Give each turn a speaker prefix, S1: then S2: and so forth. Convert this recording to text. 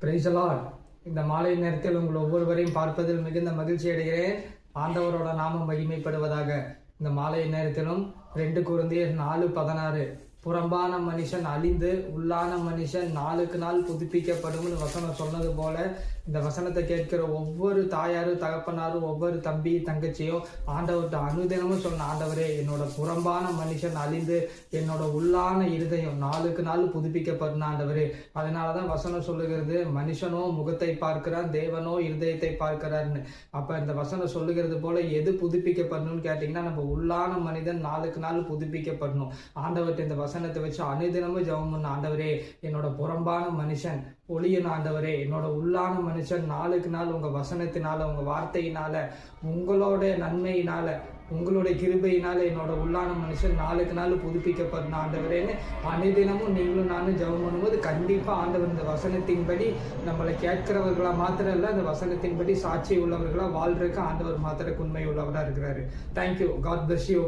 S1: Praise the Lord. இந்த மாலை நேரத்தில் உங்கள் ஒவ்வொருவரையும் பார்ப்பதில் மிகுந்த மகிழ்ச்சி அடைகிறேன். ஆண்டவரோட நாமம் மகிமைப்படுவதாக. இந்த மாலை நேரத்திலும் 2 கொரிந்தியர் 4:16 புறம்பான மனுஷன் அழிந்து உள்ளான மனுஷன் நாளுக்கு நாள் புதுப்பிக்கப்படும் வசனம் சொன்னது போல, இந்த வசனத்தை கேட்கிற ஒவ்வொரு தாயாரும் தகப்பனாரும் ஒவ்வொரு தம்பி தங்கச்சியும் ஆண்டவர்கிட்ட அனுதினமும் சொன்ன, ஆண்டவரே என்னோட புறம்பான மனுஷன் அழிந்து என்னோட உள்ளான இருதயம் நாளுக்கு நாள் புதுப்பிக்கப்படும் ஆண்டவரே. அதனாலதான் வசனம் சொல்லுகிறது, மனுஷனோ முகத்தை பார்க்கிறான், தேவனோ இருதயத்தை பார்க்கிறார்னு. அப்ப இந்த வசனம் சொல்லுகிறது போல எது புதுப்பிக்கப்படணும்னு கேட்டீங்கன்னா, நம்ம உள்ளான மனிதன் நாளுக்கு நாள் புதுப்பிக்கப்படணும். ஆண்டவர்கிட்ட இந்த வசனத்தை வச்சு அனுதினமும் ஜெபம் பண்ண, ஆண்டவரே என்னோட புறம்பான மனுஷன் ஒளியன், ஆண்டவரே என்னோட உள்ளான மனுஷன் நாளுக்கு நாள் உங்க வசனத்தினால உங்க வார்த்தையினால உங்களோட நன்மையினால உங்களுடைய கிருபையினால என்னோட உள்ளான மனுஷன் நாளுக்கு நாள் புதுப்பிக்கப்படணும் ஆண்டவரேன்னு அனுதினமும் நீங்களும் நானும் ஜெபம் பண்ணும்போது கண்டிப்பா ஆண்டவர் இந்த வசனத்தின்படி நம்மளை கேட்கிறவர்களா மாத்திரம் இல்ல, இந்த வசனத்தின்படி சாட்சி உள்ளவர்களா வாழ்றதுக்கு ஆண்டவர் மாத்திர உண்மை உள்ளவரா இருக்கிறாரு. தேங்க்யூ. God bless you.